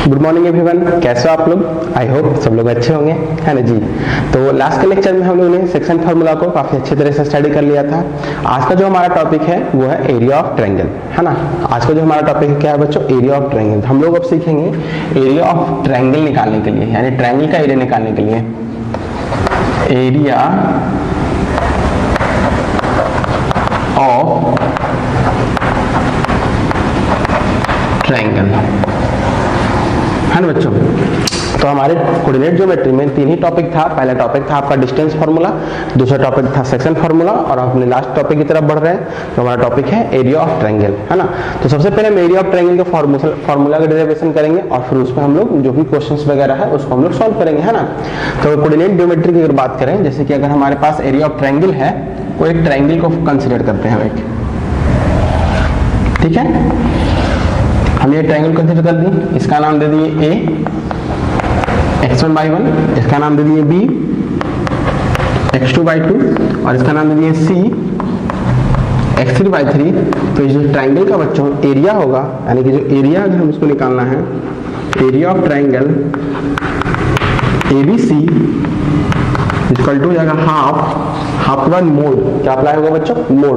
Good morning everyone, कैसे हो आप लोग? आई होप सब लोग अच्छे होंगे, है ना जी। तो लास्ट के लेक्चर में हम लोगों ने सेक्शन फार्मूला को काफी अच्छी तरह से स्टडी कर लिया था। आज का जो हमारा टॉपिक है वो है एरिया ऑफ ट्रायंगल, है ना। आज का जो हमारा टॉपिक है क्या है बच्चों? Area of triangle. हम लोग अब सीखेंगे एरिया ऑफ ट्रायंगल निकालने के लिए, यानी ट्रायंगल का एरिया निकालने के लिए एरिया ऑफ ट्रायंगल, है ना बच्चों। तो हमारे कोऑर्डिनेट ज्योमेट्री में तीन ही टॉपिक था। पहला टॉपिक था आपका डिस्टेंस फार्मूला, दूसरा टॉपिक था सेक्शन फार्मूला, और अपने लास्ट टॉपिक की तरफ बढ़ रहे हैं। तो हमारा टॉपिक है एरिया ऑफ ट्रायंगल, है ना। तो सबसे पहले हम एरिया ऑफ ट्रायंगल के फार्मूला का डेरिवेशन करेंगे और फिर उसमें हम लोग जो भी क्वेश्चंस वगैरह है उसको हम लोग सॉल्व करेंगे, है ना। तो कोऑर्डिनेट ज्योमेट्री की अगर बात करें, जैसे कि अगर हमारे पास एरिया ऑफ ट्रायंगल है, वो एक ट्रायंगल को कंसिडर करते हैं एक, ठीक है। हम ये ट्रायंगल कंसिडर कर दी, इसका नाम दे दिए ए x1 by 1, इसका नाम दे दिए b x2 by 2, और इसका नाम दे दिए c x3 by 3। तो ये जो ट्रायंगल का बच्चों एरिया होगा, यानी कि जो एरिया जो हम इसको निकालना है, area of triangle ABC equal to हो जाएगा हाफ के बाद मोड। क्या अप्लाई होगा बच्चों?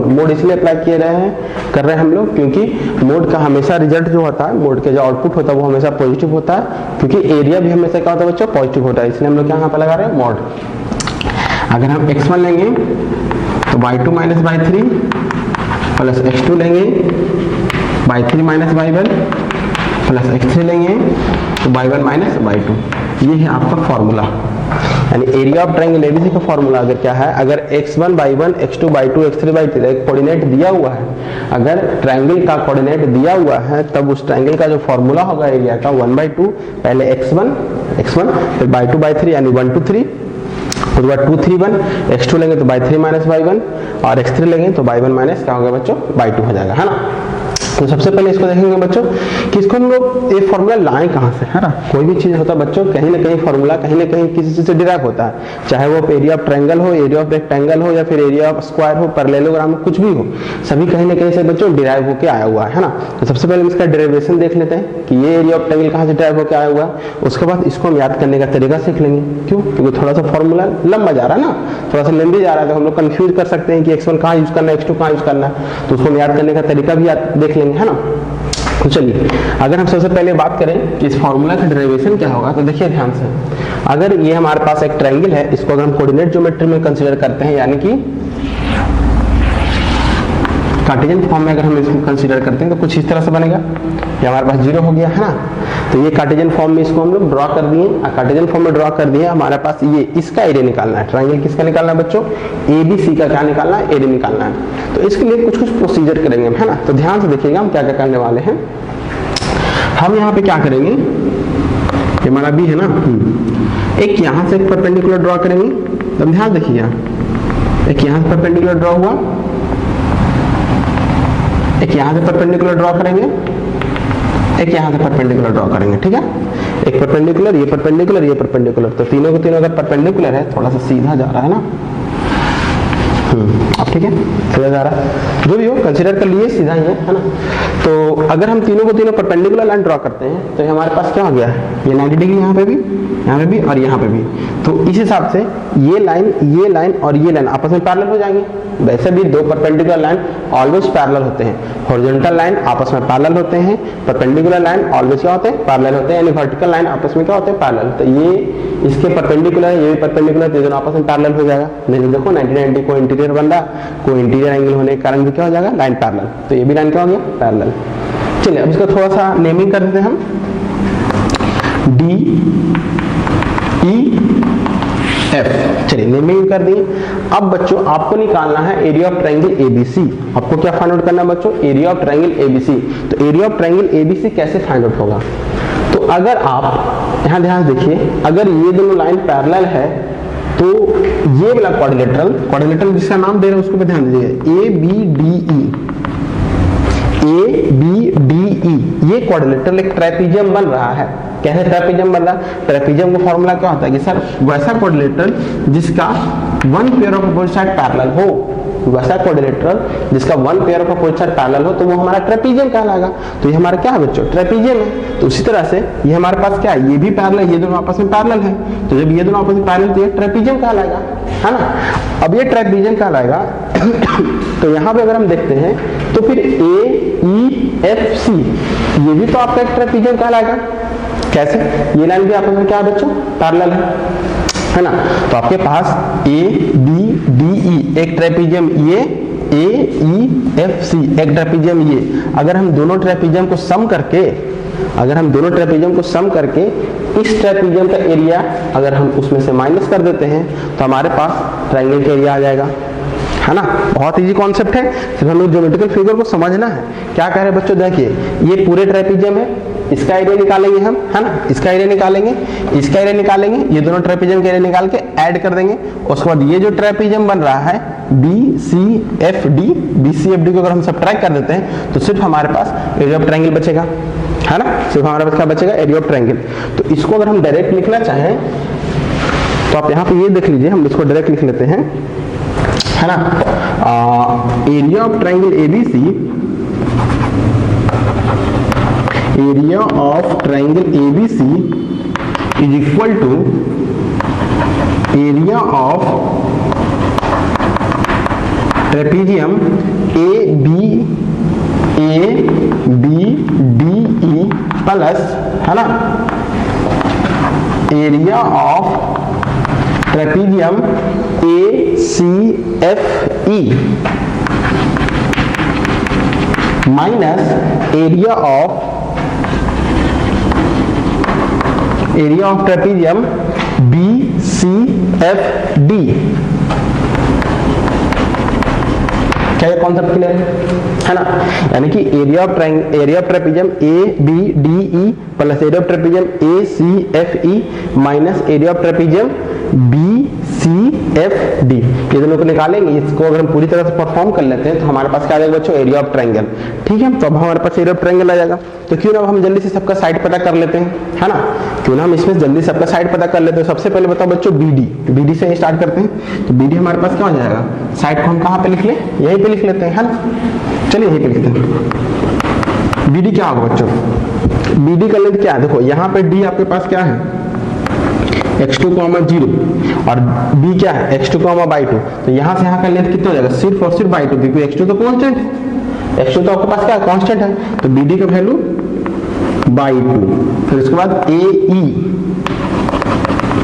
मोड इसलिए अप्लाई कर रहे हैं हम लोग, क्योंकि मोड का हमेशा रिजल्ट जो होता है, मोड के जो आउटपुट होता है वो हमेशा पॉजिटिव होता है, क्योंकि एरिया भी हमेशा क्या होता है बच्चों? पॉजिटिव होता है। इसलिए हम लोग यहाँ पे लगा रहे हैं मोड। अगर हम x1 लेंगे तो y2 minus y3 plus x2 लेंगे y3 minus y1 plus x3 लेंगे तो y1 माइनस y2। ये है आपका फॉर्मूला, यानी एरिया ऑफ ट्रायंगल एबीसी का फॉर्मूला अगर क्या है, अगर x1 by 1, x2 by 2, x3 by 3 एक कोऑर्डिनेट दिया हुआ है, अगर ट्रायंगल का कोऑर्डिनेट दिया हुआ है तब उस ट्रायंगल का जो फॉर्मूला होगा एरिया का 1/2, पहले x1 फिर by 2 by 3 यानी 1 2 3, उसके बाद 2 3 1, x2 लेंगे तो by 3 माइनस y1 और x3 लेंगे तो by1 माइनस क्या होगा बच्चों? by 2 हो जाएगा, है ना। तो सबसे पहले इसको देखेंगे बच्चों कि इसको हम लोग ये फॉर्मूला लाएं कहां से, है ना। कोई भी चीज होता है बच्चों, कहीं ना कहीं फॉर्मूला कहीं ना कहीं किसी चीज से डिराइव होता है, चाहे वो एरिया ऑफ ट्रायंगल हो, एरिया ऑफ रेक्टेंगल हो, या फिर एरिया ऑफ स्क्वायर हो, पैरेललोग्राम हो, कुछ भी हो, सभी कहीं ना कहीं से बच्चों डिराइव होकर आया हुआ है ना। तो सबसे पहले हम इसका डेरिवेशन देख लेते हैं कि ये एरिया ऑफ ट्रायंगल कहां से डिराइव होकर आया हुआ है। उसके बाद इसको हम याद करने का तरीका सीख लेंगे। क्यों? क्योंकि थोड़ा सा फॉर्मूला लंबा जा रहा है ना, थोड़ा सा लेंदी जा रहा है, तो हम लोग कंफ्यूज कर सकते हैं कि x1 कहाँ यूज करना है, x2 कहाँ यूज करना है। तो उसको हम याद करने का तरीका भी देख लेंगे, है ना। तो चलिए, अगर हम सबसे पहले बात करें कि इस फॉर्मूला का डेरिवेशन क्या होगा, तो देखिए ध्यान से, अगर ये हमारे पास एक ट्रायंगल है, इसको अगर हम कोऑर्डिनेट ज्योमेट्री में कंसीडर करते हैं, यानी कि कार्टेशियन फॉर्म में अगर हम इसको कंसीडर करते हैं तो कुछ इस तरह से बनेगा। ये हमारे पास 0 हो गया, है ना। तो ये कार्टेशियन फॉर्म में इसको हम लोग ड्रॉ कर दिए, कार्टेशियन फॉर्म में ड्रॉ कर दिए। हमारे पास ये इसका एरिया निकालना है, ट्रायंगल किसका निकालना है बच्चों? ABC का क्या निकालना है? एरिया निकालना है। तो इसके लिए कुछ प्रोसीजर करेंगे, है ना। तो ध्यान से देखिएगा हम क्या क्या करने वाले हैं। हम यहाँ पे क्या करेंगे, ये हमारा B है ना, एक यहाँ से एक परपेंडिकुलर ड्रॉ करेंगे। तो ध्यान देखिएगा, एक यहाँ से परपेंडिकुलर ड्रॉ हुआ, एक यहाँ से परपेंडिकुलर ड्रॉ करेंगे, एक यहाँ से परपेंडिकुलर ड्रॉ करेंगे, ठीक है। एक परपेंडिकुलर, ये परपेंडिकुलर, ये परपेंडिकुलर, तो तीनों के तीनों अगर परपेंडिकुलर है, थोड़ा सा सीधा जा रहा है ना, अब ठीक है, सीधा जा रहा है, जो भी हो कंसीडर कर लिए सीधा ही है ना। तो अगर हम तीनों को तीनों परपेंडिकुलर लाइन ड्रॉ करते हैं तो हमारे पास क्या हो गया है, ये 90 डिग्री यहाँ पे भी और यहाँ पे भी। तो इस हिसाब से ये लाइन और ये लाइन आपस में पैरेलल हो जाएंगे। वैसे भी दो परपेंडिकुलर लाइन ऑलवेज पैरेलल होते हैं, हॉरिजॉन्टल लाइन आपस में पैरेलल होते हैं, परपेंडिकुलर लाइन ऑलवेज क्या होते हैं? पैरेलल होते हैं, यानी वर्टिकल लाइन आपस में क्या होते हैं? पैरेलल। तो ये इसके परपेंडिकुलर है, ये भी परपेंडिकुलर, तो दोनों आपस में पैरेलल हो जाएगा। नहीं तो देखो 90 को इंटीरियर बन रहा, कोई इंटीरियर एंगल होने के कारण भी क्या हो जाएगा? Line parallel. तो ये भी लाइन क्या हो गया? पैरेलल। चलिए अब इसका थोड़ा सा नेमिंग कर देते हैं हम, DEF। चलिए नेमिंग कर दिए। अब बच्चों आपको निकालना है एरिया ऑफ ट्रायंगल ABC। आपको क्या फाइंड आउट करना है बच्चों? Area of triangle ABC। तो एरिया ऑफ ट्रायंगल ABC कैसे फाइंड आउट होगा? तो अगर आप यहाँ ध्यान देखिए, अगर ये दोनों लाइन पैरेलल है तो ये वाला क्वाड्रिलेटरल जिसका नाम दे रहे हैं उसको पे ध्यान दीजिए, ABDE, ये क्वाड्रिलेटरल एक ट्रापेजियम बन रहा है। कैसे ट्रापेजियम बन रहा है? ट्रापेजियम का फॉर्मूला क्या होता है कि सर वैसा क्वाड्रिलेटरल जिसका one pair of opposite side parallel हो, वैसा क्वाड्रिलेटरल जिसका one pair of opposite side parallel हो तो वो हमारा ट्रेपीजियम कहलाएगा। तो ये हमारा क्या है बच्चों, ट्रेपीजियम है। तो उसी तरह से ये हमारे पास क्या है, ये भी पैरेलल, ये दोनों आपस में पैरेलल है, तो जब ये दोनों आपस में पैरेलल तो ये ट्रेपीजियम कहलाएगा, है ना। अब ये ट्रेपीजियम कहलाएगा तो यहाँ पे अगर हम देखते हैं तो फिर AEFC ये भी तो आपका एक ट्रेपीजियम कहलाएगा। कैसे, ये लाइन भी आपस में क्या है बच्चों, पैरेलल है ना। तो आपके पास ABDE एक ट्रेपीजियम, ये AEFC एक ट्रेपीजियम, ये अगर हम दोनों ट्रेपीजियम को सम करके इस ट्रेपीजियम का एरिया अगर हम उसमें से माइनस कर देते हैं तो हमारे पास ट्रायंगल का एरिया आ जाएगा, है ना। बहुत इजी कॉन्सेप्ट है, सिर्फ हमें ज्योमेट्रिकल फिगर को समझना है। क्या कह रहे हैं बच्चों, देखिए ये पूरे ट्रेपीजियम है, इसका एरिया निकालेंगे हम, है ना, इसका एरिया निकालेंगे, इसका एरिया निकालेंगे, ये दोनों ट्रेपीजियम के एरिया निकाल के ऐड कर देंगे। उसके बाद ये जो ट्रेपीजियम बन रहा है BCFD को अगर हम सब्ट्रैक्ट कर देते हैं तो सिर्फ हमारे पास एरिया ऑफ ट्रायंगल बचेगा, है ना। सिर्फ हमारे पास क्या बचेगा, एरिया ऑफ ट्रायंगल। तो इसको अगर हम डायरेक्ट लिखना चाहें तो आप यहाँ पे ये देख लीजिए, हम इसको डायरेक्ट लिख लेते हैं, है ना। Area of triangle ABC, area of triangle ABC is equal to area of trapezium ABDE plus, है ना, area of trapezium ACFE minus area of trapezium BCFD। क्या ये कॉन्सेप्ट क्लियर है ना। यानी कि area of trapezium ABDE plus area of trapezium ACFE minus area of trapezium BCFD, ये दोनों को निकालेंगे। इसको अगर हम पूरी तरह से परफॉर्म कर लेते हैं तो हमारे पास क्या आ जाएगा बच्चों, एरिया ऑफ ट्रायंगल। ठीक है, तो अब हमारे पास एरिया ऑफ ट्रायंगल आ जाएगा। तो क्यों ना हम जल्दी से सबका साइड पता कर लेते हैं, है ना। क्यों ना हम इसमें जल्दी सबका साइड पता कर लेते हैं। सबसे पहले बताओ बच्चों BD से स्टार्ट करते हैं। तो BD हमारे पास क्या हो जाएगा, साइड को हम कहाँ पे लिख लें, यहीं पे लिख लेते हैं, है ना। चलिए यहीं पे लिखते हैं। BD क्या होगा बच्चों, BD का लेंथ क्या है, देखो यहाँ पे D आपके पास क्या है x2, 0 और B क्या है x2, by2। तो यहाँ से यहाँ का लेंथ कितना हो जाएगा, सिर्फ और सिर्फ by2, क्योंकि x2 तो कांस्टेंट है, x2 तो आपके पास क्या है, कांस्टेंट है। तो BD का वैल्यू by2। फिर उसके बाद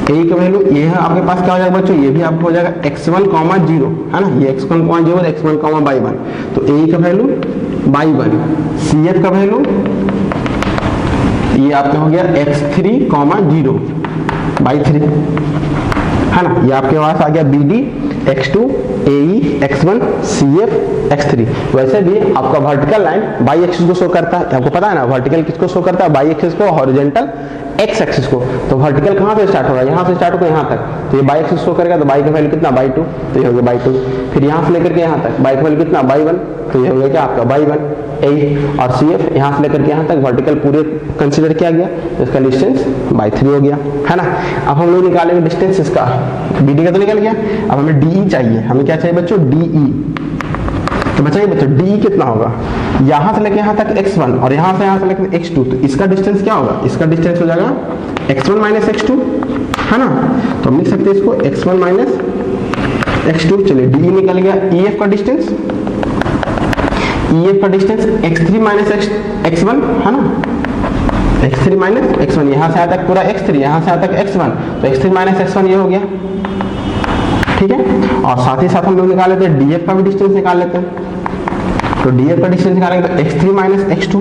AE का वैल्यू ये है आपके पास क्या हो जाएगा बच्चों, ये भी आपको हो जाएगा x1, 0, है ना। ये x1, 0 x1, by1। तो AE का वैल्यू by1। CF का वैल्यू ये आपका हो गया x3, 0 by3, है ना। ये आपके पास आ गया BD x2, AE x1, CF x3। वैसे भी आपका वर्टिकल लाइन बाई एक्सिस को शो करता है, आपको पता है ना, वर्टिकल किसको शो करता है, बाई एक्सिस को, हॉरिजॉन्टल एक्स एक्सिस को। तो वर्टिकल कहाँ से स्टार्ट होगा, यहाँ से स्टार्ट होगा यहाँ तक, तो ये बाई एक्सिस शो करेगा। तो बाई का वैल्यू कितना, by2, तो ये हो गया by2। फिर यहाँ से लेकर के यहाँ तक बाई का वैल्यू कितना, by1, तो ये हो गया क्या आपका by1। AE और CF यहाँ से लेकर के यहाँ तक वर्टिकल पूरे कंसीडर किया गया, तो इसका डिस्टेंस by3 हो गया, है ना। अब हम लोग निकालेंगे डिस्टेंस इसका, BD का तो निकल गया। अब हमें DE चाहिए, हमें क्या चाहिए बच्चों, DE। तो बताइए बच्चों DE कितना होगा, यहाँ से लेकर यहाँ तक x1 और यहाँ से लेकर x2, तो इसका डिस्टेंस क्या होगा, इसका डिस्टेंस हो जाएगा x1 माइनस x2, है ना। तो हम लिख सकते हैं इसको x1 माइनस x2। चलिए DE निकल गया। EF का डिस्टेंस x3 माइनस x1, है ना, x3 माइनस x1, यहाँ से आता तक पूरा x3, यहाँ से आता तक x1, तो x3 माइनस x1 ये हो गया, ठीक है। और साथ ही साथ हम लोग निकाल लेते हैं DF का भी डिस्टेंस निकाल लेते हैं। तो DF का डिस्टेंस निकालेंगे तो x3 माइनस x2।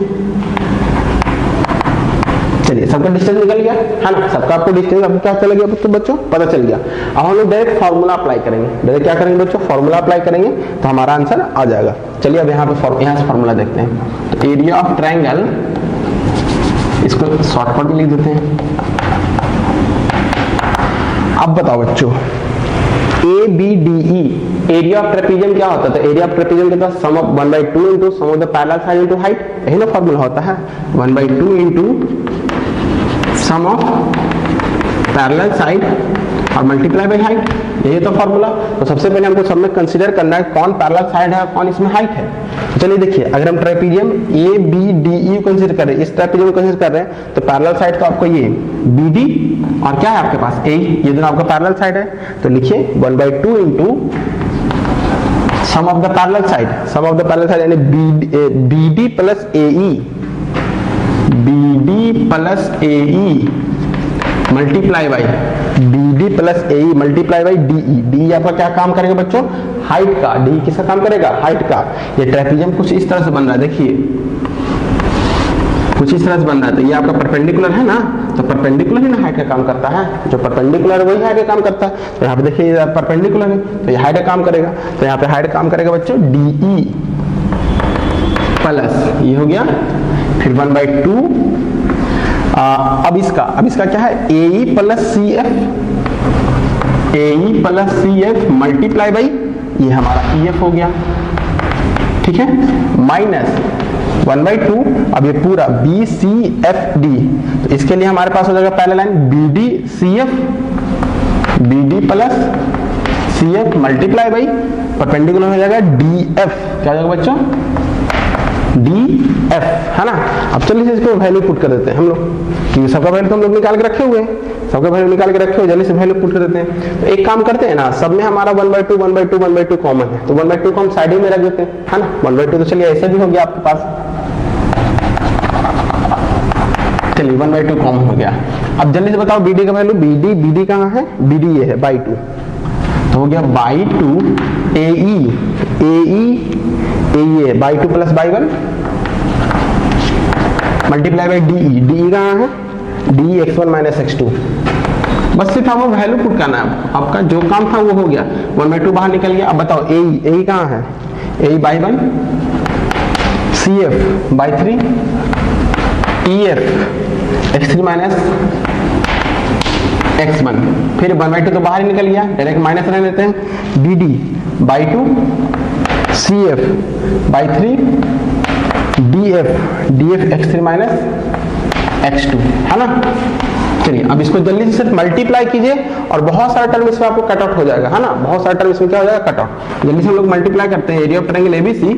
चलिए सबका डिस्टेंस निकल गया, है ना, सबका आपको डिस्टेंस आपको क्या चल गया तो बच्चों पता चल गया। अब हम लोग डायरेक्ट फार्मूला अप्लाई करेंगे, डायरेक्ट क्या करेंगे बच्चों, फार्मूला अप्लाई करेंगे तो हमारा आंसर आ जाएगा। चलिए अब यहाँ पे यहाँ से फार्मूला देखते हैं। तो एरिया ऑफ ट्रायंगल, इसको शॉर्टकट में लिख देते हैं। अब बताओ बच्चों ABDE एरिया ऑफ ट्रेपीजियम क्या होता है, तो एरिया ऑफ ट्रेपीजियम कितना, sum of 1/2 into sum of the parallel side into height, यही ना फॉर्मूला होता है, 1/2 into sum of parallel side और मल्टीप्लाई बाई हाइट, यही तो फॉर्मूला। तो सबसे पहले हमको सब में कंसीडर करना है कौन पैरेलल साइड है और कौन इसमें हाइट है। तो चलिए देखिए, अगर हम trapezium A B D E consider कर रहे हैं, इस ट्राइपीजियम को कंसीडर कर रहे हैं, तो पैरेलल साइड तो आपको ये बी डी और क्या है आपके पास ए, ये दोनों आपका पैरेलल साइड है। तो लिखिए 1/2 into sum of the parallel side, sum of the parallel side यानी B D plus A E, B D plus A E multiply by D D plus A E multiply by D E. D आपका क्या काम करेगा बच्चों, height का। D किसका काम करेगा, हाइट का। ये ट्रेपेजियम कुछ इस तरह से बन रहा है, देखिए कुछ इस तरह से बन रहा है। तो ये आपका परपेंडिकुलर है ना, तो परपेंडिकुलर ही ना हाइट का काम करता है, जो परपेंडिकुलर है वही हाइट का काम करता है। तो यहाँ पे देखिए परपेंडिकुलर है तो ये हाइट का काम करेगा। तो यहाँ पे हाइट काम करेगा बच्चों डी ई प्लस, ये हो गया फिर 1/2। अब इसका क्या है, A E plus C F, A E plus C F multiply by ये हमारा ई एफ हो गया, ठीक है, माइनस 1/2। अब ये पूरा बी सी एफ डी, तो इसके लिए हमारे पास हो जाएगा पहला line B D C F, B D plus C F multiply by perpendicular हो जाएगा डी एफ, क्या हो जाएगा बच्चों, डी एफ, है ना। अब चलिए इसको वैल्यू पुट कर देते हैं हम लोग, क्योंकि सबका वैल्यू तो हम लोग निकाल के रखे हुए हैं, सबका वैल्यू निकाल के रखे हुए, जल्दी से वैल्यू पुट कर देते हैं। तो एक काम करते हैं ना, सब में हमारा 1/2 1/2 1/2 कॉमन है, तो 1/2 को हम साइड में रख देते हैं, है ना। 1/2 तो चलिए ऐसे भी हो गया आपके पास, चलिए 1/2 कॉमन हो गया। अब जल्दी से बताओ BD का वैल्यू, BD कहाँ है, BD ये है बाई 2, तो हो गया बाई 2 AE ये by 2 plus by 1 multiply by DE कहाँ है, DE x1 माइनस x2। बस सिर्फ आपको वैल्यू पुट करना है, आपका जो काम था वो हो गया, 1/2 बाहर निकल गया। अब बताओ AE कहाँ है, AE by 1 CF by 3 EF x3 minus x1, फिर 1/2 तो बाहर ही निकल गया, डायरेक्ट माइनस रह लेते हैं, BD by 2 CF by 3 DF x3 minus x2, है ना। चलिए अब इसको जल्दी से सिर्फ मल्टीप्लाई कीजिए और बहुत सारा टर्म इसमें आपको कट आउट हो जाएगा, है ना, बहुत सारा टर्म इसमें क्या हो जाएगा, कट आउट। जल्दी से हम लोग मल्टीप्लाई करते हैं एरिया ऑफ ट्रायंगल ABC,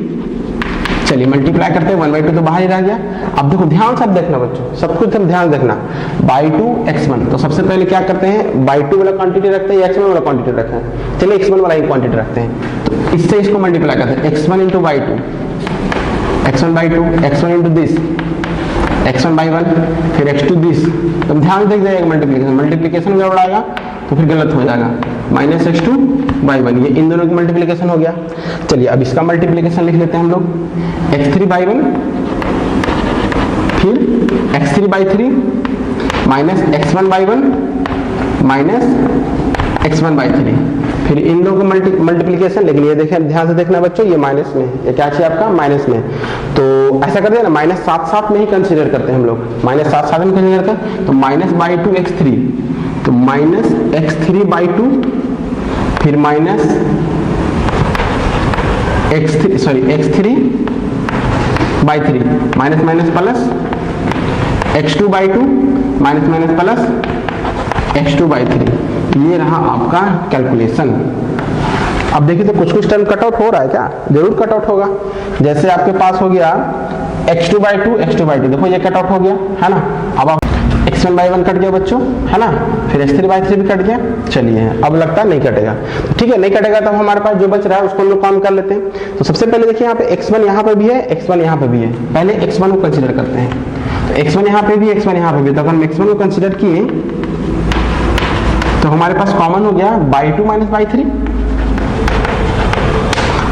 चलिए मल्टीप्लाई करते हैं, 1/2 तो बाहर ही रह गया। अब देखो ध्यान से देखना बच्चों, सब कुछ हम ध्यान देखना, बाई 2 x1, तो सबसे पहले क्या करते हैं, बाई 2 वाला क्वांटिटी रखते हैं, x1 वाला क्वांटिटी रखते हैं, चलिए x1 वाला ही क्वांटिटी रखते हैं, तो इससे इसको मल्टीप्लाई करते हैं, x1 into by 2, x1 by 2, x1 into this, x1 by 1, फिर x2 दिस। तो ध्यान देख जाएगा मल्टीप्लीकेशन गड़बड़ाएगा तो फिर गलत हो जाएगा, माइनस x2 बाई 1, ये इन दोनों की मल्टीप्लीकेशन हो गया। चलिए अब इसका मल्टीप्लीकेशन लिख लेते हैं हम लोग, x3 बाई 1 फिर x3 by 3 minus x1 by 1 minus x1 by 3, फिर इन दोनों को मल्टीप्लीकेशन, लेकिन ये देखें ध्यान से देखना बच्चों, ये माइनस में, ये क्या चाहिए आपका, माइनस में। तो ऐसा करते हैं ना, माइनस साथ में ही कंसीडर करते हैं हम लोग, माइनस साथ में कंसीडर करते हैं, तो माइनस बाई 2 x3, तो माइनस x3 बाई 2 फिर minus x3 by 3 minus minus plus x2 by 2 minus minus plus x2 by 3, ये रहा आपका कैलकुलेशन। अब देखिए तो कुछ टर्म कट आउट हो रहा है क्या, जरूर कट आउट होगा। जैसे आपके पास हो गया x2 बाई 2 x2 बाई 2, देखो ये कट आउट हो गया, है ना। अब आप x1 बाई 1 कट गया बच्चों, है ना, फिर x3 बाई 3 भी कट गया। चलिए अब लगता है नहीं कटेगा, तो ठीक है नहीं कटेगा, तब हमारे पास जो बच रहा है उसको हम लोग काम कर लेते हैं। तो सबसे पहले देखिए यहाँ पे x1 यहाँ पे भी है, x1 यहाँ पे भी है, पहले x1 को कंसीडर करते हैं, तो x1 यहाँ पे भी x1 यहाँ पे भी, तो अगर हम x1 को कंसीडर किए तो हमारे पास कॉमन हो गया बाई 2 माइनस बाई 3,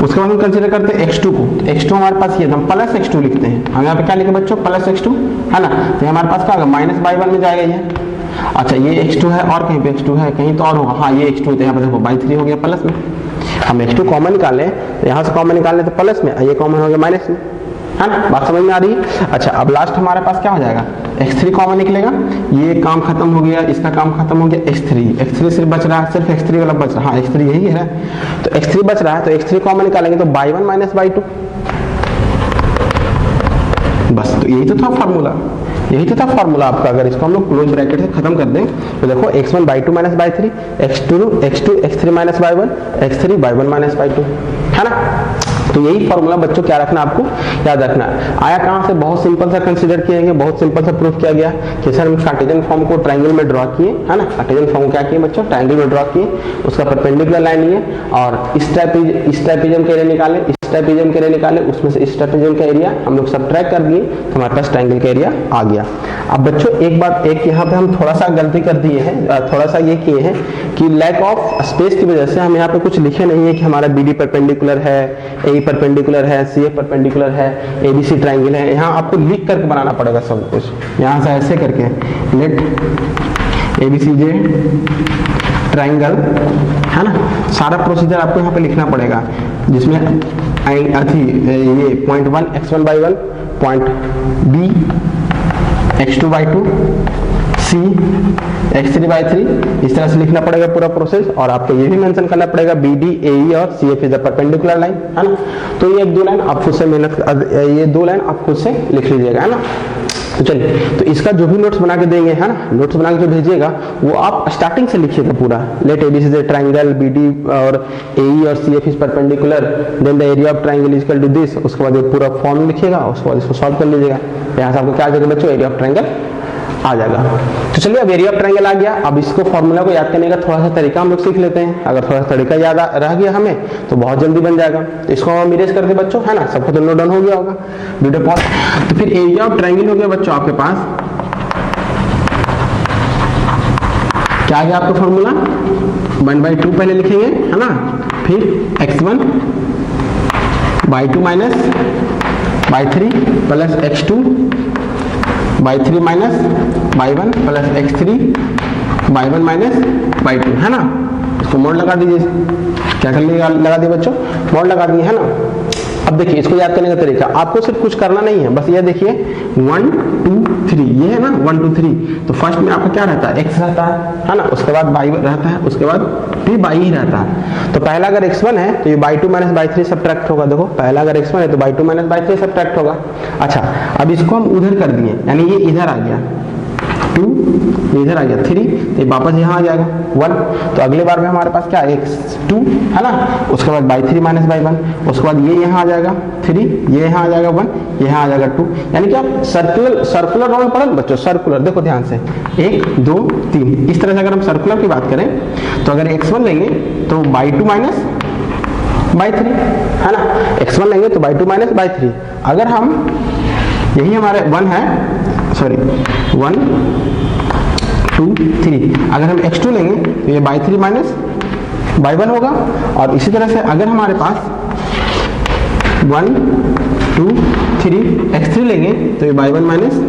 उसके बाद हम कंसीडर करते हैं x2 को, तो x2 हमारे पास ये हम प्लस x2 लिखते हैं, हम यहाँ पे क्या लिखे बच्चों, प्लस x2, है ना। तो हमारे पास क्या होगा, माइनस बाई 1 में जाएगा ये, अच्छा ये x2 है और कहीं पे x2 है, कहीं तो और होगा, हाँ ये x2, तो यहाँ पे देखो बाई 3 हो गया प्लस में, हम x2 कॉमन निकालें तो यहाँ से कॉमन निकालने तो प्लस में, ये कॉमन हो गया माइनस में, है ना, बात समझ में आ रही है। अच्छा अब लास्ट हमारे पास क्या हो जाएगा, x3 कॉमन निकलेगा, ये काम खत्म हो गया, इसका काम खत्म हो गया, x3 सिर्फ बच रहा है, सिर्फ x3 वाला बच रहा है, हाँ x3 यही है, तो x3 बच रहा है, तो x3 कॉमन निकालेंगे तो बाई 1 माइनस बाई 2, बस तो यही तो था फॉर्मूला, यही तो था फॉर्मूला आपका। अगर इसको हम लोग क्लोज ब्रैकेट से खत्म कर दें तो देखो x1 by 2 minus by 3, x2 x3 minus by 1, x3 by 1 minus by 2, है ना। तो यही फॉर्मूला बच्चों क्या रखना, आपको याद रखना। आया कहां से, बहुत सिंपल सा कंसीडर किया गया, बहुत सिंपल सा प्रूफ किया गया कि सर हम कार्टेशियन फॉर्म को ट्रायंगल में ड्रॉ किए, है ना। कार्टेशियन फॉर्म को क्या किए बच्चों, ट्रायंगल में ड्रॉ किए, उसका परपेंडिकुलर लाइन लिए और इस ट्रापेजियम का एरिया निकाले, इस ट्रापेजियम का एरिया निकाले, उसमें से इस ट्रापेजियम का एरिया हम लोग सब्ट्रैक्ट कर दिए तो हमारे पास ट्रायंगल का एरिया आ गया। अब बच्चों एक यहाँ पे हम थोड़ा सा गलती कर दिए हैं, थोड़ा सा ये किए हैं कि लैक ऑफ स्पेस की वजह से हम यहाँ पे कुछ लिखे नहीं है कि हमारा BD परपेंडिकुलर है, AE परपेंडिकुलर है, CF परपेंडिकुलर है, ABC ट्रायंगल है। यहाँ आपको लिख करके बनाना पड़ेगा सब कुछ, यहाँ से ऐसे करके लेट ABCJ ट्रायंगल, है ना। सारा प्रोसीजर आपको यहाँ पे लिखना पड़ेगा, जिसमें ये point 1 x1 by 1, point B x2 by 2, C x3 by 3, इस तरह से लिखना पड़ेगा पूरा प्रोसेस। और आपको ये भी मेंशन करना पड़ेगा BD AE और CF is the perpendicular line, है ना। तो ये 1-2 लाइन आप खुद से ये 2 लाइन आप खुद से लिख लीजिएगा, है ना। तो चलिए, तो इसका जो भी नोट्स बना के देंगे, है ना, नोट्स बना के जो भेजिएगा वो आप स्टार्टिंग से लिखिएगा पूरा। लेट ABC ट्रायंगल BD और AE और CF is perpendicular, then the area of triangle is equal to this. उसके बाद ये पूरा फॉर्म लिखिएगा, उसके बाद इसको सॉल्व कर लीजिएगा। यहाँ से आपको क्या आ जाएगा बच्चों, एरिया ऑफ ट्रायंगल आ जाएगा। तो चलिए, अब एरिया ऑफ ट्रायंगल आ गया। अब इसको फॉर्मूला को याद करने का थोड़ा सा तरीका हम लोग सीख लेते हैं। अगर थोड़ा सा तरीका याद रह गया हमें तो बहुत जल्दी बन जाएगा। तो इसको हम इरेज कर दे बच्चों, है ना, सबको तो नोट डाउन हो गया होगा वीडियो पॉज। तो फिर एरिया ऑफ ट्रायंगल हो गया बच्चों आपके पास, क्या आ गया आपका फॉर्मूला, 1/2 पहले लिखेंगे, है ना, फिर x1 by 2 minus by 3 plus x2 by 3 minus by 1 plus x3 by 1 minus by 2, है ना। इसको मोड लगा दीजिए, क्या कर लिएगा, लगा दिए बच्चों, मोड लगा दिए, है ना। अब देखिए, इसको याद करने का तरीका आपको सिर्फ कुछ करना नहीं है, बस ये देखिए 1 2 3, ये है ना 1 2 3। तो फर्स्ट में आपका क्या रहता है, x रहता है ना, उसके बाद y रहता है, उसके बाद फिर y ही रहता है। तो पहला अगर x1 है तो ये by 2 minus by 3 सब्ट्रैक्ट होगा। देखो, पहला अगर x1 है तो by 2 minus by 3 सब्ट्रैक्ट होगा। अच्छा, अब इसको हम उधर कर दिए, यानी ये इधर आ गया 2, इधर आ गया 3, तो वापस यहाँ आ जाएगा 1। तो अगले बार में हमारे पास क्या है, x2, है ना, उसके बाद by 3 minus by 1, उसके बाद ये यहाँ आ जाएगा 3, ये यहाँ आ जाएगा 1, यहाँ आ जाएगा 2। यानी कि आप सर्कुलर राउंड पढ़ो बच्चों, सर्कुलर। देखो ध्यान से, 1 2 3, इस तरह से अगर हम सर्कुलर की बात करें तो अगर x1 लेंगे तो by 2 minus by 3, है ना, x1 लेंगे तो by 2 minus by 3। अगर हम, यही हमारे 1 है, सॉरी 1 2 3, अगर हम x2 लेंगे तो ये by 3 minus by 1 होगा। और इसी तरह से अगर हमारे पास 1 2 3 x3 लेंगे तो ये by 1 minus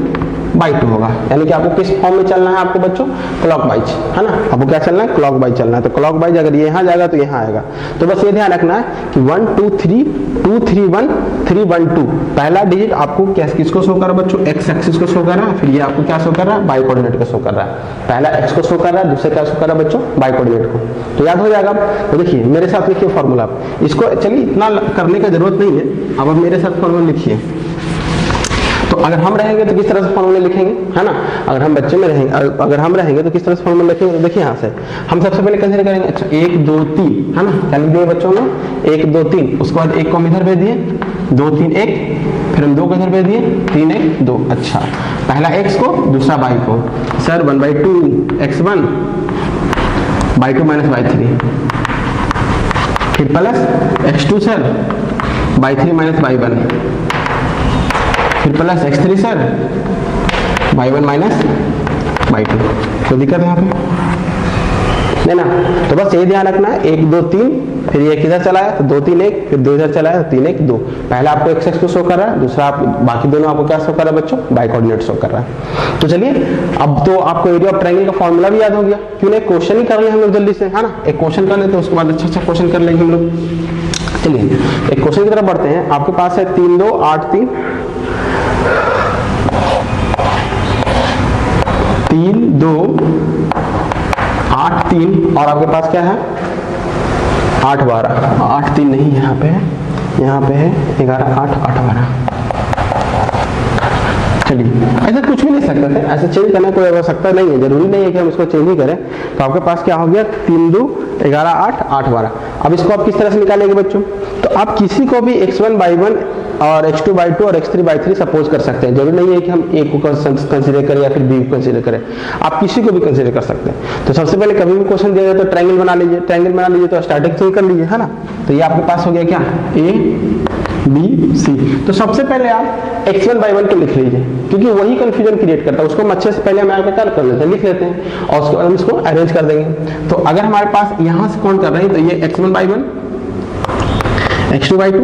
by 2 होगा। यानी कि आपको किस फॉर्म में चलना है आपको बच्चों, क्लॉकवाइज, है ना। आपको क्या चलना है, क्लॉकवाइज चलना है। तो क्लॉकवाइज अगर ये यहाँ जाएगा तो यहाँ आएगा। तो बस ये ध्यान रखना है कि 1 2 3 2 3 1 3 1 2, पहला डिजिट आपको किसको शो कर रहा है बच्चों, x एक्सिस को शो कर रहा है, फिर ये आपको क्या शो कर रहा है, बाई कोऑर्डिनेट को शो कर रहा है। पहला x को शो कर रहा है, दूसरे क्या शो कर रहा है बच्चों, बाई कोऑर्डिनेट को। तो याद हो जाएगा। तो देखिए मेरे साथ लिखिए फॉर्मूला, इसको चलिए इतना करने का जरूरत नहीं है। अब मेरे साथ फॉर्मूला लिखिए। तो अगर हम रहेंगे तो किस तरह से फॉर्मूले लिखेंगे, है ना। अगर हम बच्चे में रहेंगे, अगर हम रहेंगे तो किस तरह से फॉर्मूला लिखेंगे। तो देखिए यहाँ से हम सबसे पहले कंसीडर करेंगे, अच्छा 1 2 3, है ना, क्या लिख दिए बच्चों ने 1 2 3। उसके बाद 1 को हम इधर भेज दिए, 2 3 1, फिर हम 2 को इधर भेज दिए, 3 1 2। अच्छा, पहला x को, दूसरा y को। Sir 1/2 x1 by 2 minus by 3, फिर plus x2 sir by 3 minus by 1, फिर plus x3 sir by 1 minus by 2। कोई दिक्कत है यहाँ पे नहीं ना। तो बस ये ध्यान रखना है, 1 2 3, फिर ये किधर चला है तो 2 3 1, फिर 2 इधर चला है तो 3 1 2। पहला आपको x एक्सिस को शो कर रहा है, दूसरा आप बाकी दोनों आपको क्या शो कर रहा है बच्चों, बाई कोऑर्डिनेट शो कर रहा है। तो चलिए, अब तो आपको एरिया ऑफ ट्रायंगल का फॉर्मूला भी याद हो गया। क्यों नहीं, क्वेश्चन ही कर ले हम लोग जल्दी से, है ना। एक क्वेश्चन कर लेते हैं, उसके बाद अच्छा क्वेश्चन कर लेंगे हम लोग। चलिए एक क्वेश्चन की तरफ बढ़ते हैं। आपके पास है 3 2 8 3 3 2 8 3, और आपके पास क्या है 8 12 8 3 नहीं, यहाँ पे है 11 8 8 12। चलिए ऐसा कुछ भी नहीं सकते थे, ऐसे चेंज करने कोई आवश्यकता नहीं है, जरूरी नहीं है कि हम इसको चेंज ही करें। तो आपके पास क्या हो गया 3 2 11 8 8 12। अब इसको आप किस तरह से निकालेंगे बच्चों? तो आप किसी को भी x1/1 और x2/2 और x3/3 सपोज कर सकते हैं, जरूरी नहीं है कि हम a को कंसीडर करें या फिर b को कंसीडर करें, आप किसी को भी कंसीडर कर सकते हैं। तो सबसे पहले कभी भी क्वेश्चन दिया जाए तो ट्रायंगल बना लीजिए, ट्रायंगल बना लीजिए तो स्टार्टिंग से ही कर लीजिए, है ना। तो ये आपके पास हो गया क्या a b c। तो सबसे पहले आप x1/1 को लिख लीजिए, क्योंकि वही कंफ्यूजन क्रिएट करता है, उसको हम अच्छे से पहले हम यहाँ पे कर लेते हैं, लिख लेते हैं और उसके बाद हम इसको अरेंज कर देंगे। तो अगर हमारे पास यहाँ से काउंट कर रहे हैं तो ये x1/1 x2/2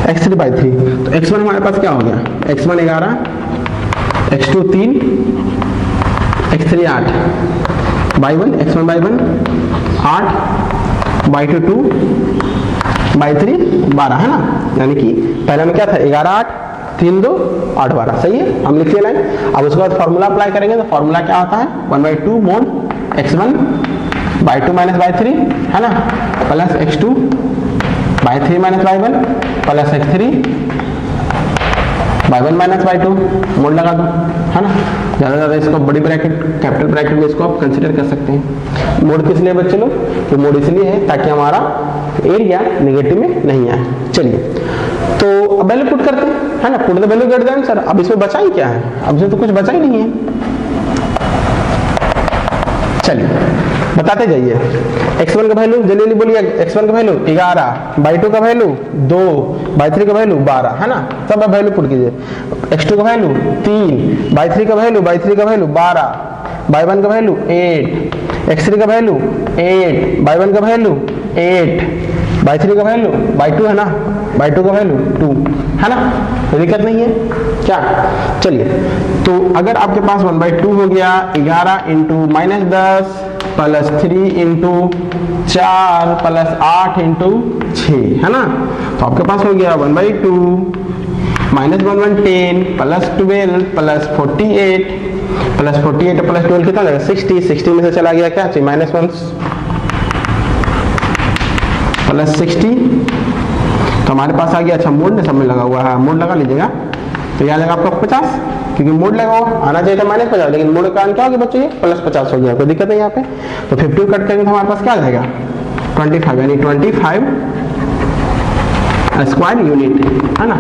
x3/3। तो x1 हमारे पास क्या हो गया x1 11 x2 3 x3 8 by1 x1/1 8 by2 2 by3 12, है ना। यानी कि पहले में क्या था 11 8 3 2 8 12, सही है, हम लिख लेना है। अब उसके बाद फॉर्मूला अप्लाई करेंगे तो फॉर्मूला क्या होता है 1/2 mod x1/2 minus by3, है ना, plus x2/3 minus by1 plus x3/1 minus by2, mode लगा दो, है ना। ज़्यादा ज़्यादा इसको बड़ी ब्रैकेट कैपिटल ब्रैकेट में इसको आप कंसीडर कर सकते हैं। मोड किस लिए बच्चे लोग? तो मोड इसलिए है ताकि हमारा एरिया नेगेटिव में नहीं आए। चलिए तो अब वैल्यू पुट करते हैं, है ना, put the value greater than sir. अब इसमें बचा ही क्या है? अब इसमें तो कुछ बचा ही नहीं है। चलिए बताते जाइए। x1 का वैल्यू जल्दी बोलिए, x1 का वैल्यू 11/2 का वैल्यू 2/3 का वैल्यू 12, है ना, सब आप वैल्यू पुट कीजिए। x2 का वैल्यू 3/3 का वैल्यू 12/1 का वैल्यू 8 x3 का वैल्यू 8/1 का वैल्यू 8/3 का वैल्यू by2, है ना, by2 का वैल्यू 2, है ना, कोई दिक्कत नहीं है क्या। चलिए तो अगर आपके पास 1/2 हो गया 11 into -10 plus 3 into 4 plus 8 into 6, है ना। तो आपके पास हो गया 1/2 -1 10 प्लस 12 प्लस 48 प्लस 48 प्लस 12 कितना लगेगा 60। 60 में से चला गया क्या -1 प्लस 60, तो हमारे पास आ गया। अच्छा मोड में सब में लगा हुआ है, मोड लगा लीजिएगा तो यहाँ लगा आपका 50, क्योंकि मोड लगा हुआ आना चाहिए था -50, लेकिन मोड का क्या हो गया बच्चों ये +50 हो गया, कोई दिक्कत नहीं यहाँ पे। तो 50 कट करेंगे तो हमारे पास क्या आ जाएगा 25, यानी 25 स्क्वायर यूनिट, है ना।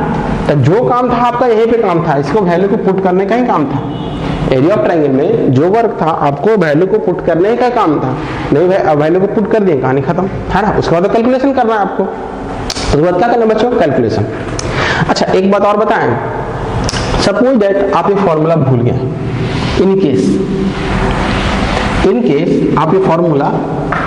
तो जो काम था आपका यहीं पे काम था, इसको वैल्यू को पुट करने का ही काम था। एरिया ऑफ ट्रायंगल में जो वर्क था आपको वैल्यू को पुट करने का काम था, नहीं वैल्यू को पुट कर दिए कहानी खत्म, है ना। उसके बाद कैलकुलेशन करना है आपको, उसके बाद क्या करना है बच्चों कैलकुलेशन। अच्छा एक बात और बताएं, सपोज दैट आप ये फॉर्मूला भूल गए, इन केस आप ये फॉर्मूला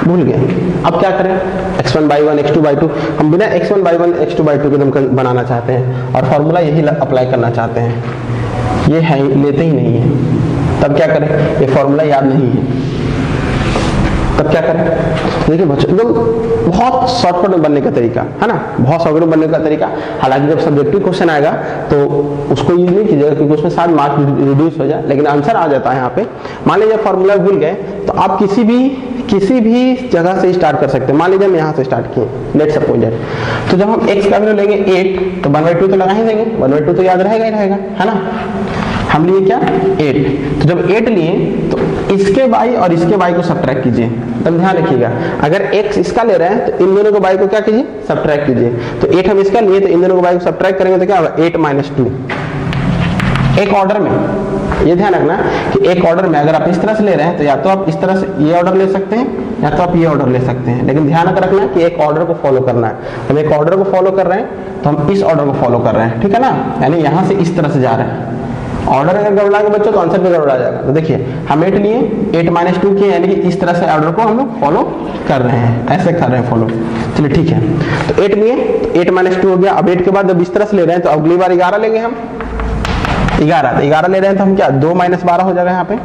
भूल गए, अब क्या करें x1/1 x2/2, हम बिना x1/1 x2/2 के एकदम बनाना चाहते हैं और फॉर्मूला यही अप्लाई करना चाहते हैं, ये है लेते ही नहीं है, तब क्या करें, ये फॉर्मूला याद नहीं है, तब क्या करें। देखिए बच्चों एकदम बहुत शॉर्टकट में बनने का तरीका, है ना, बहुत शॉर्टकट में बनने का तरीका। हालांकि जब सब्जेक्टिव क्वेश्चन आएगा तो उसको यूज नहीं कीजिएगा, क्योंकि उसमें शायद मार्क्स रिड्यूस हो जाए, लेकिन आंसर आ जाता है यहाँ पे। मान लीजिए फॉर्मूला भूल गए तो आप किसी भी जगह से स्टार्ट कर सकते हैं। मान लीजिए हम यहाँ से स्टार्ट किए, लेट्स सपोज दैट, तो जब हम x का वैल्यू लेंगे 8 तो 1/2 तो लगा ही देंगे, 1/2 तो याद रहेगा ही रहेगा, है ना। हम लिए क्या 8, तो जब 8 लिए तो इसके y और इसके y को सब्ट्रैक्ट कीजिए। तब ध्यान रखिएगा, अगर x इसका ले रहे हैं तो इन दोनों को y को क्या कीजिए सब्ट्रैक्ट कीजिए। तो 8 हम इसका लिए तो इन दोनों को y को सब्ट्रैक्ट करेंगे तो क्या होगा 8 - 2, एक ऑर्डर में। ये ध्यान रखना कि एक ऑर्डर में अगर आप इस तरह से ले रहे हैं तो या तो आप इस तरह से ये ऑर्डर ले सकते हैं या तो आप ये ऑर्डर ले सकते हैं, लेकिन ध्यान रखना कि एक ऑर्डर को फॉलो करना है। हम एक ऑर्डर को फॉलो कर रहे हैं तो हम इस ऑर्डर को फॉलो कर रहे हैं, ठीक है ना, यानी यहाँ से इस तरह से जा रहे हैं। ऑर्डर अगर गड़बड़ा के बच्चों तो आंसर भी गड़बड़ा जाएगा। तो देखिए हम 8 लिए 8 - 2 किए, यानी कि इस तरह से ऑर्डर को हम लोग फॉलो कर रहे हैं, ऐसे कर रहे हैं फॉलो। चलिए ठीक है, तो 8 लिए तो 8 - 2 हो गया। अब 8 के बाद जब इस तरह से ले रहे हैं तो अगली बार 11 लेंगे हम, 11 तो 11 ले रहे हैं तो हम क्या 2 - 12 हो जाएगा, यहाँ पे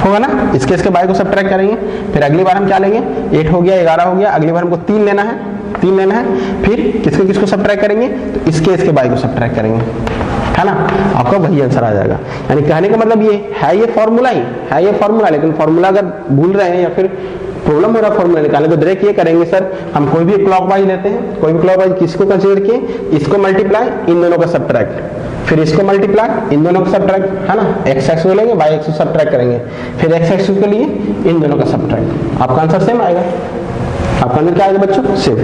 होगा ना। इसके बाय को सब्ट्रैक्ट करेंगे, फिर अगली बार हम क्या लेंगे 8 हो गया 11 हो गया, अगली बार हमको 3 लेना है, 3 लेना है, फिर किसको सब्ट्रैक्ट करेंगे तो इसके बाय को सब्ट्रैक्ट करेंगे, है ना, आपका वही आंसर आ जाएगा। यानी कहने का मतलब ये है, ये फॉर्मूला ही है, ये फॉर्मूला, लेकिन फॉर्मूला अगर भूल रहे हैं या फिर प्रॉब्लम हो रहा है फॉर्मूला निकालने तो डायरेक्ट ये करेंगे सर, हम कोई भी क्लॉकवाइज लेते हैं, कोई भी क्लॉकवाइज किसको कंसीडर किए, इसको मल्टीप्लाई इन दोनों का सब्ट्रैक्ट, फिर इसको मल्टीप्लाई, इन दोनों को सब्ट्रैक्ट, है ना, एक्स एक्स को लेंगे, वाई एक्स को सब्ट्रैक्ट करेंगे, फिर एक्स एक्स के लिए इन दोनों का सब्ट्रैक्ट, आपका आंसर सेम आएगा। आपका आंसर क्या आएगा बच्चों? सेम।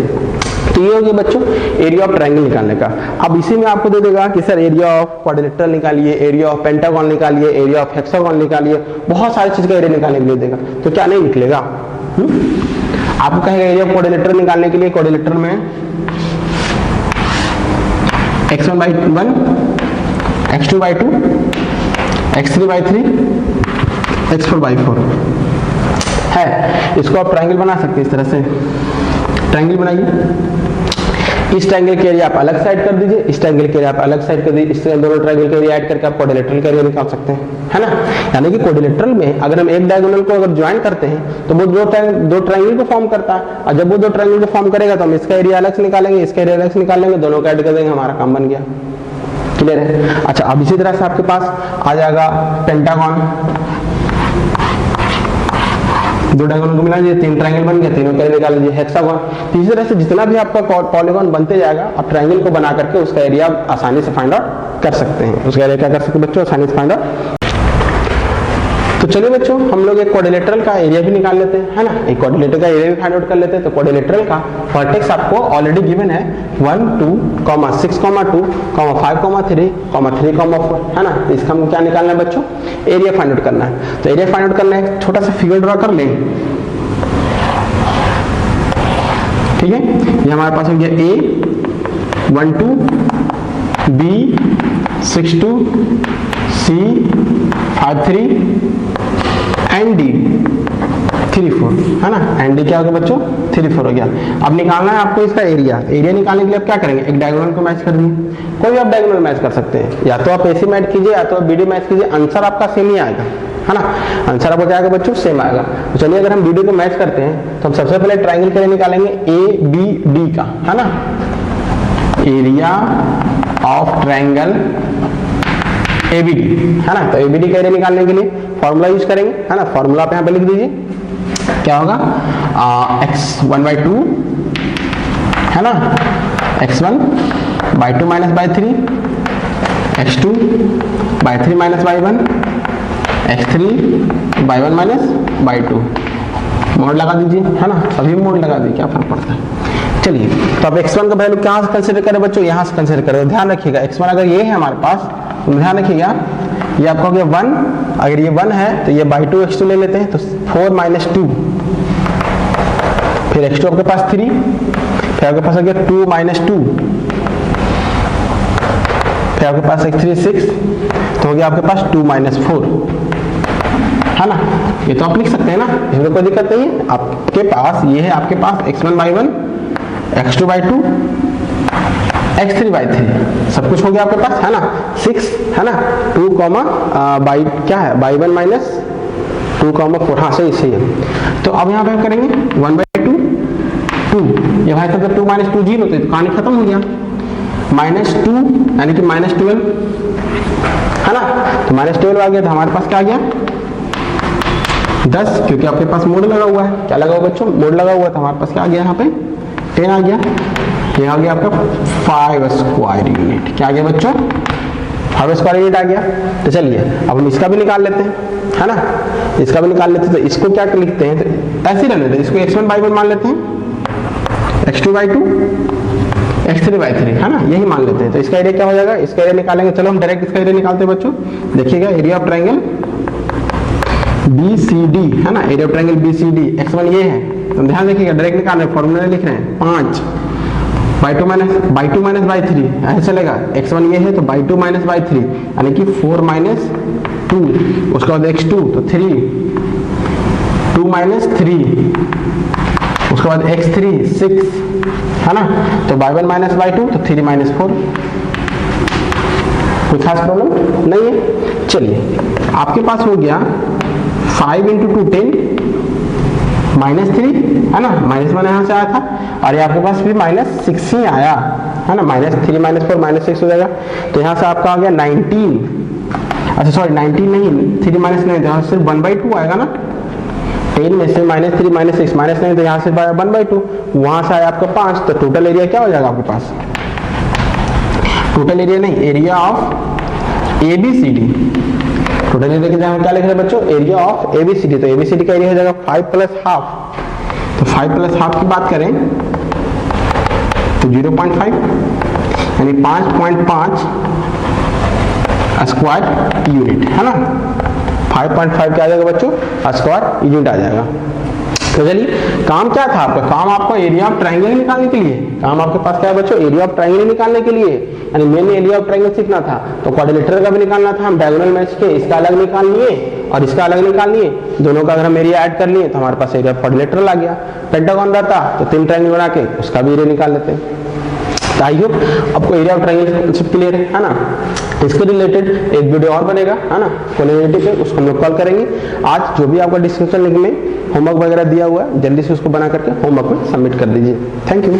तो ये हो गया बच्चों एरिया ऑफ ट्रायंगल निकालने का। अब इसी में आपको दे देगा कि सर एरिया ऑफ क्वाड्रिलेटरल निकालिए, एरिया ऑफ पेंटागन निकालिए, एरिया ऑफ हेक्सागन निकालिए, बहुत सारी चीज का एरिया निकालने के लिए देगा, तो क्या नहीं निकलेगा? आपको कहेगा एरिया ऑफ क्वाड्रिलेटरल निकालने के लिए, क्वाड्रिलेटरल में x1/1, x2/2, x3/3, x4/4 है। इसको आप ट्रायंगल बना सकते हैं इस तरह से। ट्रायंगल बनाइए, इस ट्रायंगल के एरिया आप अलग साइड कर दीजिए, इस ट्रायंगल के एरिया आप अलग साइड कर दीजिए, इस दोनों ट्रायंगल के एरिया ऐड करके आप क्वाड्रिलेटरल का एरिया निकाल सकते हैं, है ना। यानी कि क्वाड्रिलेटरल में अगर हम एक डायगोनल को अगर ज्वाइन करते हैं तो वो दो ट्रायंगल को फॉर्म करता है, और जब वो दो ट्रायंगल को फॉर्म करेगा तो हम इसका एरिया अलग से निकालेंगे, इसका एरिया अलग से निकालेंगे, दोनों का ऐड कर देंगे, हमारा काम बन गया। क्लियर है? अच्छा, अब इसी तरह से आपके पास आ जाएगा पेंटागन, दो डायगोनल को मिला दीजिए, तीन ट्रायंगल बन गया, तीनों का एरिया निकाल लीजिए। हेक्सागन, तो इसी तरह से जितना भी आपका पॉलीगॉन बनते जाएगा आप ट्रायंगल को बना करके उसका एरिया आसानी से फाइंड आउट कर सकते हैं। उसका एरिया क्या कर सकते हैं बच्चों? आसानी से फाइंड आउट। तो चलिए बच्चों हम लोग एक क्वाड्रिलेटरल का एरिया भी निकाल लेते हैं, है ना। एक क्वाड्रिलेटरल का एरिया भी फाइंड आउट कर लेते हैं। तो क्वाड्रिलेटरल का वर्टेक्स आपको ऑलरेडी गिवन है 1, 2, 6, 2, 5, 3, 4, है ना। तो इसका हमको क्या निकालना है बच्चों? एरिया फाइंड आउट करना है। तो एरिया फाइंड आउट करना है, छोटा सा फिगर ड्रॉ कर लें, ठीक है। ये हमारे पास हो गया A 1 2, B 6 2, C 5 3 and D 3 4, है ना। एंड D क्या हो गया बच्चों? 3 4 हो गया। अब निकालना है आपको इसका एरिया। एरिया निकालने के लिए आप क्या करेंगे? एक डायगोनल को मैच कर देंगे, कोई भी आप डायगोनल मैच कर सकते हैं, या तो आप AC मैच कीजिए या तो आप BD मैच कीजिए, आंसर आपका सेम ही आएगा, है ना। आंसर आपको क्या आएगा बच्चों? सेम आएगा। तो चलिए अगर हम BD को मैच करते हैं तो हम सबसे पहले ट्रायंगल के लिए निकालेंगे ABD का, है ना। एरिया ऑफ ट्रायंगल ABD, है ना। तो ABD का एरिया निकालने के लिए फॉर्मूला यूज करेंगे, है ना। फॉर्मूला आप यहाँ पे लिख दीजिए, क्या होगा? x1/2, है ना, x1/2 minus by 3, x2/3 minus by 1, x3/1 minus by 2। Mode लगा दीजिए, है ना, सभी मोड लगा दीजिए, क्या फर्क पड़ता है। चलिए तो अब x1 का वैल्यू कहाँ से कंसिडर करें बच्चों? यहाँ से कंसिडर करें। ध्यान रखिएगा x1 अगर ये है हमारे पास तो ध्यान रखिएगा ये आपका हो गया 1, अगर ये 1 है तो ये बाई 2 x2 ले लेते हैं, तो 4 - 2, फिर x2 आपके पास 3, फिर आपके पास हो गया 2 - 2, फिर आपके पास x3 6, तो हो गया आपके पास 2 - 4, है ना। ये तो आप लिख सकते हैं ना, इसमें कोई दिक्कत नहीं है। आपके पास ये है, आपके पास x1/1, x2/2, x3/3 सब कुछ हो गया आपके पास, है ना। 6, है ना, 2 बाई क्या है? बाई 1 माइनस 2, 4, हाँ सही है। तो अब यहाँ पे हम करेंगे 1/2, 2, ये भाई साहब 2 - 2 0, तो कहानी खत्म हो गया। -2 यानी कि -12, है ना। तो -12 आ गया, तो हमारे पास क्या आ गया? 10, क्योंकि आपके पास मोड लगा हुआ है। क्या लगा हुआ बच्चों? मोड लगा हुआ, तो हमारे पास क्या आ गया? यहाँ पे 10 आ गया। ये आ गया आपका 5 स्क्वायर यूनिट। क्या आ गया बच्चों? 5 स्क्वायर यूनिट आ गया। तो चलिए अब हम इसका भी निकाल लेते हैं, है ना। इसका भी निकाल लेते हैं, तो इसको क्या लिखते हैं? तो ऐसे ही रहने देते, इसको x1/1 मान लेते हैं, x2/2, x3/3, है ना, यही मान लेते हैं। तो इसका एरिया क्या हो जाएगा? इसका एरिया निकालेंगे। चलो हम डायरेक्ट इसका एरिया निकालते हैं बच्चों। देखिएगा एरिया ऑफ ट्रायंगल BCD, है ना, area of triangle BCD, x1 ये है, तो ध्यान देखिएगा डायरेक्ट निकाल रहे हैं, फॉर्मूला लिख रहे हैं 5/2 माइनस बाई 3, ऐसे चलेगा। x1 ये है तो बाई 2 माइनस बाई 3, यानी कि 4 - 2, उसके बाद x2 तो 3, 2 - 3, उसके बाद x3 6, है ना। तो बाई 1 माइनस बाई 2 तो 3 - 4। कोई खास प्रॉब्लम नहीं है। चलिए आपके पास हो गया 5 × 2 10 -3, है ना, -1 यहाँ से आया था, और ये आपके पास भी -6 ही आया, है ना। -3 - 4 -6 हो जाएगा। तो यहाँ से आपका आ गया 19, अच्छा सॉरी 19 नहीं, 3 - 9, यहाँ से सिर्फ 1/2 आएगा ना। 10 में से -3 - 6 -9, तो यहाँ से 1/2, वहां से आया आपका 5, तो टोटल एरिया क्या हो जाएगा आपके पास? टोटल एरिया नहीं, area of ABCD। Total area के जगह हम क्या लिख रहे हैं बच्चों, एरिया ऑफ ABCD। तो ABCD का एरिया हो जाएगा 5 + हाफ। तो 5 + हाफ की बात करें तो 0.5 यानी 5.5 स्क्वायर यूनिट, है ना। 5.5 क्या आ जाएगा बच्चों, स्क्वायर यूनिट आ जाएगा। तो चलिए, काम क्या था आपका, काम आपका एरिया ऑफ ट्रायंगल निकालने के लिए, काम आपके पास क्या है बच्चों, एरिया ऑफ ट्रायंगल निकालने के लिए, यानी मेन एरिया ऑफ ट्रायंगल सीखना था। तो क्वाड्रिलेटरल का भी निकालना था, हम डायगोनल मैच के, इसका अलग निकाल लिए और इसका अलग निकाल लिए, दोनों का अगर हम एरिया ऐड कर लिए तो हमारे पास एरिया ऑफ क्वाड्रिलेटरल आ गया। पेंटागन रहता तो 3 ट्रायंगल बना के उसका भी एरिया निकाल लेते हैं। आई होप आपको area of triangle concept clear है ना। इसके रिलेटेड एक वीडियो और बनेगा, है ना, कोलिनिटी पे, उसको हम लोग कॉल करेंगे। आज जो भी आपका डिस्क्रिप्शन लिंक में होमवर्क वगैरह दिया हुआ है, जल्दी से उसको बना करके होमवर्क में सबमिट कर दीजिए। Thank you.